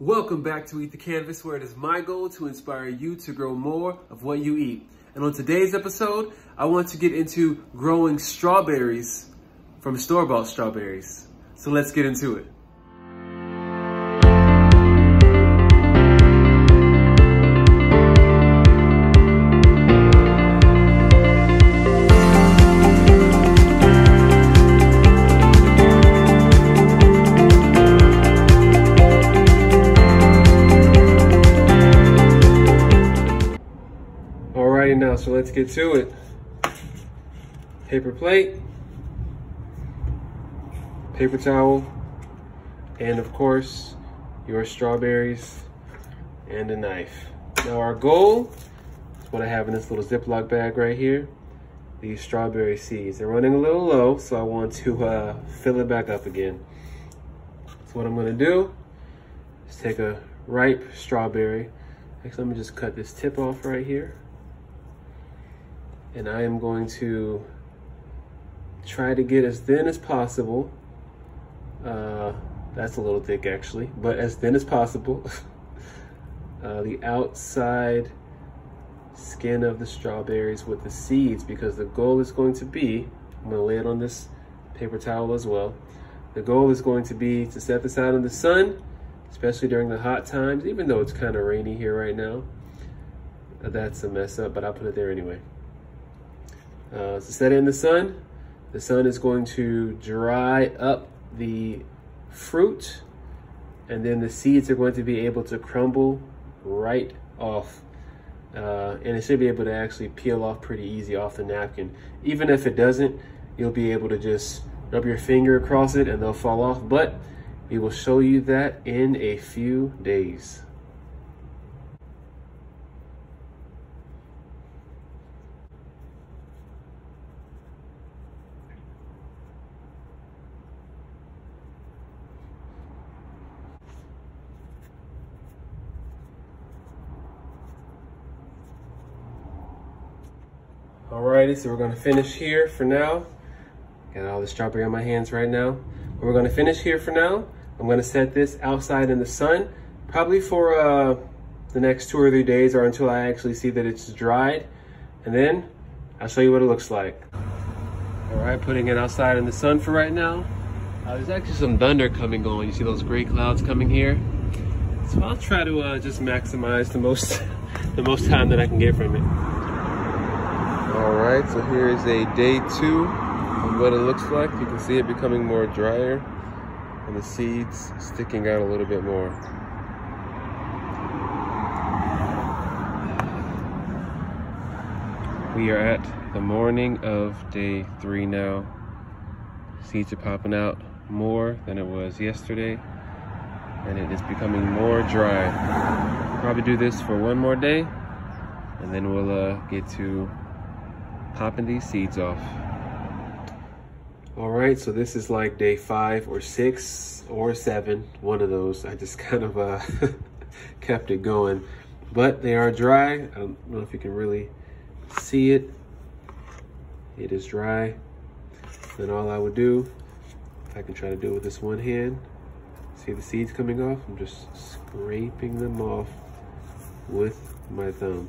Welcome back to Eat the Canvas, where it is my goal to inspire you to grow more of what you eat. And on today's episode, I want to get into growing strawberries from store-bought strawberries. So let's get into it. Now, so let's get to it. Paper plate, paper towel, and of course, your strawberries and a knife. Now our goal is what I have in this little Ziploc bag right here, these strawberry seeds. They're running a little low, so I want to fill it back up again. So what I'm gonna do is take a ripe strawberry. Actually, let me just cut this tip off right here. And I am going to try to get as thin as possible. That's a little thick actually, but as thin as possible. The outside skin of the strawberries with the seeds, because the goal is going to be, I'm gonna lay it on this paper towel as well. The goal is going to be to set this out in the sun, especially during the hot times, even though it's kind of rainy here right now. That's a mess up, but I'll put it there anyway. So set it in the sun. The sun is going to dry up the fruit, and then the seeds are going to be able to crumble right off. And it should be able to actually peel off pretty easy off the napkin. Even if it doesn't, you'll be able to just rub your finger across it and they'll fall off. But we will show you that in a few days. Alrighty, so we're gonna finish here for now. Got all the strawberry on my hands right now. But we're gonna finish here for now. I'm gonna set this outside in the sun, probably for the next 2 or 3 days, or until I actually see that it's dried. And then I'll show you what it looks like. All right, putting it outside in the sun for right now. There's actually some thunder coming on. You see those gray clouds coming here? So I'll try to just maximize the most time that I can get from it. All right, so here is a day 2 of what it looks like. You can see it becoming more drier and the seeds sticking out a little bit more. We are at the morning of day 3 now. Seeds are popping out more than it was yesterday, and it is becoming more dry. Probably do this for 1 more day, and then we'll get to popping these seeds off. All right, so this is like day 5 or 6 or 7, one of those. I just kind of kept it going, but they are dry. I don't know if you can really see it. It is dry. Then all I would do, if I can try to do it with this one hand, see the seeds coming off? I'm just scraping them off with my thumb.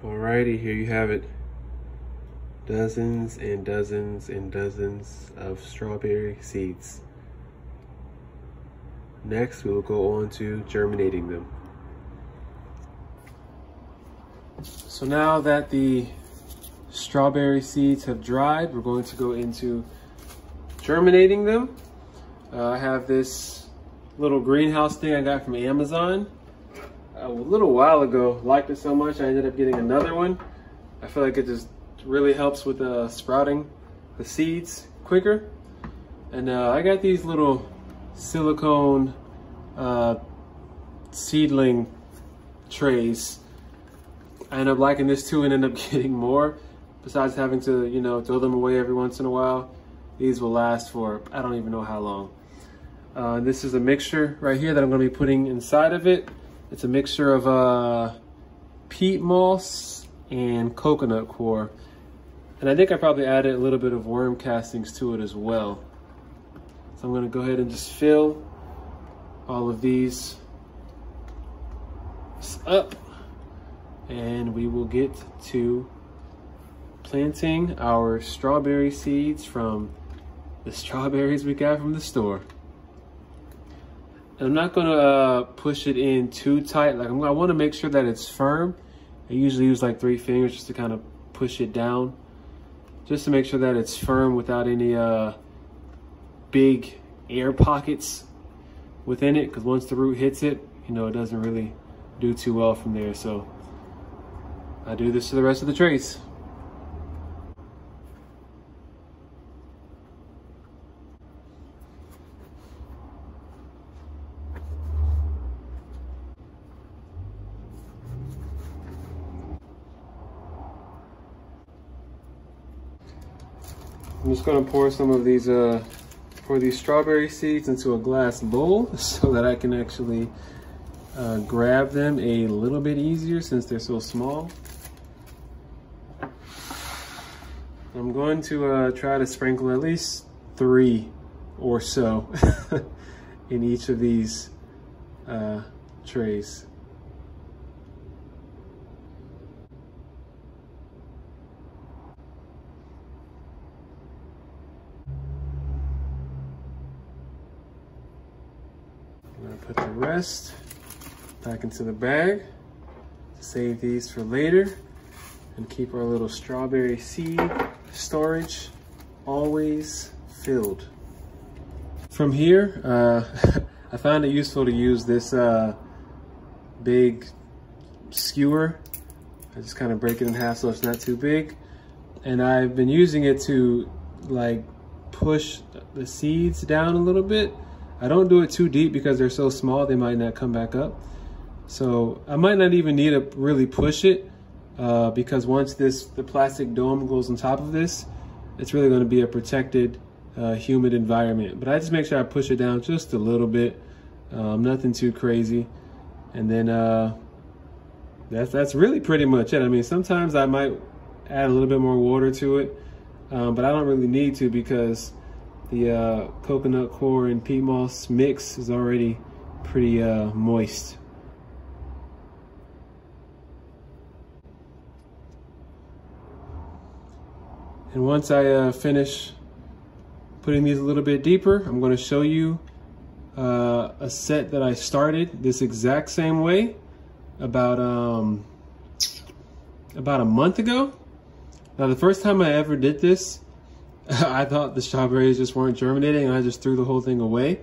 Alrighty, here you have it. Dozens and dozens and dozens of strawberry seeds. Next, we will go on to germinating them. So now that the strawberry seeds have dried, we're going to go into germinating them. I have this little greenhouse thing I got from Amazon a little while ago. Liked it so much I ended up getting another one. I feel like it just really helps with sprouting the seeds quicker. And I got these little silicone seedling trays. I end up liking this too and end up getting more. Besides having to, you know, throw them away every once in a while, these will last for I don't even know how long. This is a mixture right here that I'm going to be putting inside of it. It's a mixture of peat moss and coconut coir. And I think I probably added a little bit of worm castings to it as well. So I'm gonna go ahead and just fill all of these up, and we will get to planting our strawberry seeds from the strawberries we got from the store. And I'm not gonna push it in too tight. Like I wanna make sure that it's firm. I usually use like 3 fingers just to kind of push it down, just to make sure that it's firm without any big air pockets within it, because once the root hits it, you know, it doesn't really do too well from there. So I do this to the rest of the trays. I'm just gonna pour some of these strawberry seeds into a glass bowl so that I can actually grab them a little bit easier since they're so small. I'm going to try to sprinkle at least 3 or so in each of these trays. I'm gonna put the rest back into the bag to save these for later and keep our little strawberry seed storage always filled. From here, I found it useful to use this big skewer. I just kind of break it in half so it's not too big. And I've been using it to like push the seeds down a little bit. I don't do it too deep because they're so small, they might not come back up. So I might not even need to really push it because once the plastic dome goes on top of this, it's really going to be a protected, humid environment. But I just make sure I push it down just a little bit, nothing too crazy. And then that's really pretty much it. I mean, sometimes I might add a little bit more water to it, but I don't really need to because the coconut coir and peat moss mix is already pretty moist. And once I finish putting these a little bit deeper, I'm going to show you a set that I started this exact same way about a month ago. Now, the first time I ever did this, I thought the strawberries just weren't germinating, and I just threw the whole thing away.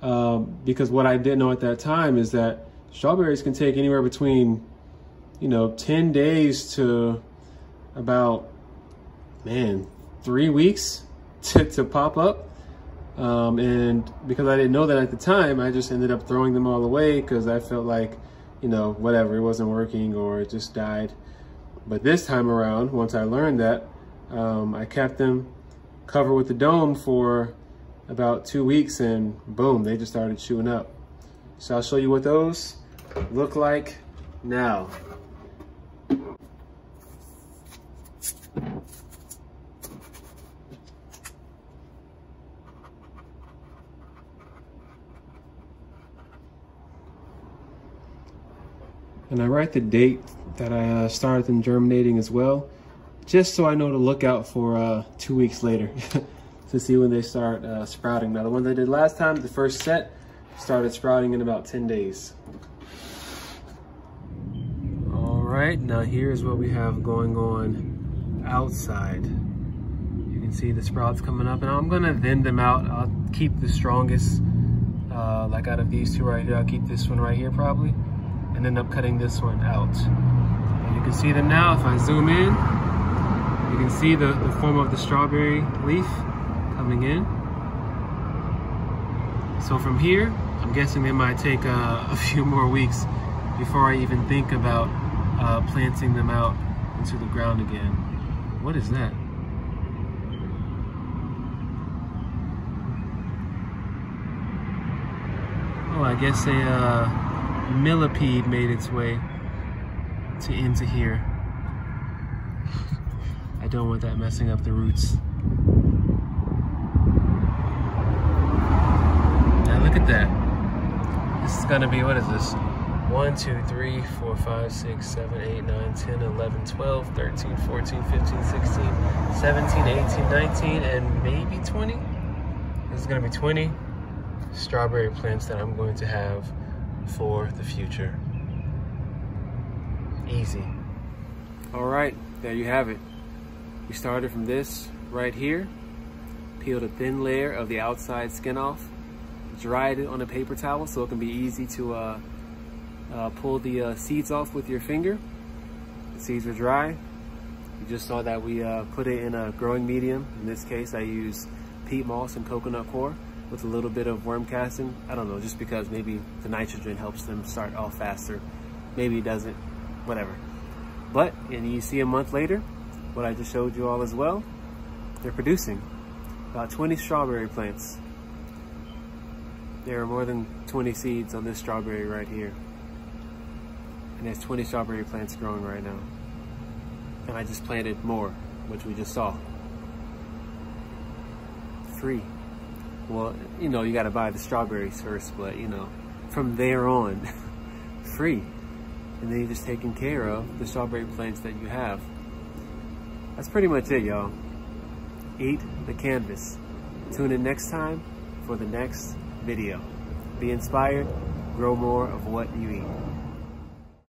Because what I didn't know at that time is that strawberries can take anywhere between, 10 days to about, 3 weeks to pop up. And because I didn't know that at the time, I just ended up throwing them all away because I felt like, whatever, it wasn't working or it just died. But this time around, once I learned that, I kept them covered with the dome for about 2 weeks, and boom, they just started shooting up. So I'll show you what those look like now. And I write the date that I started them germinating as well, just so I know to look out for 2 weeks later to see when they start sprouting. Now, the one I did last time, the first set, started sprouting in about 10 days. All right, now here's what we have going on outside. You can see the sprouts coming up, and I'm gonna thin them out. I'll keep the strongest, like out of these two right here, I'll keep this one right here probably, and end up cutting this one out. And you can see them now. If I zoom in, you can see the form of the strawberry leaf coming in. So from here, I'm guessing they might take a few more weeks before I even think about planting them out into the ground again. What is that? Oh, I guess a millipede made its way into here. I don't want that messing up the roots. Now look at that. This is gonna be, what is this? 1, 2, 3, 4, 5, 6, 7, 8, 9, 10, 11, 12, 13, 14, 15, 16, 17, 18, 19, and maybe 20? This is gonna be 20 strawberry plants that I'm going to have for the future. Easy. All right, there you have it. We started from this right here, peeled a thin layer of the outside skin off, dried it on a paper towel so it can be easy to pull the seeds off with your finger. The seeds are dry. You just saw that we put it in a growing medium. In this case, I use peat moss and coconut coir with a little bit of worm casting. I don't know, just because maybe the nitrogen helps them start off faster. Maybe it doesn't, whatever. But, and you see a month later, what I just showed you all as well, they're producing about 20 strawberry plants. There are more than 20 seeds on this strawberry right here. And there's 20 strawberry plants growing right now. And I just planted more, which we just saw. Free. Well, you know, you gotta buy the strawberries first, but you know, from there on, free. And then you're just taking care of the strawberry plants that you have. That's pretty much it, y'all. Eat the canvas. Tune in next time for the next video. Be inspired, grow more of what you eat.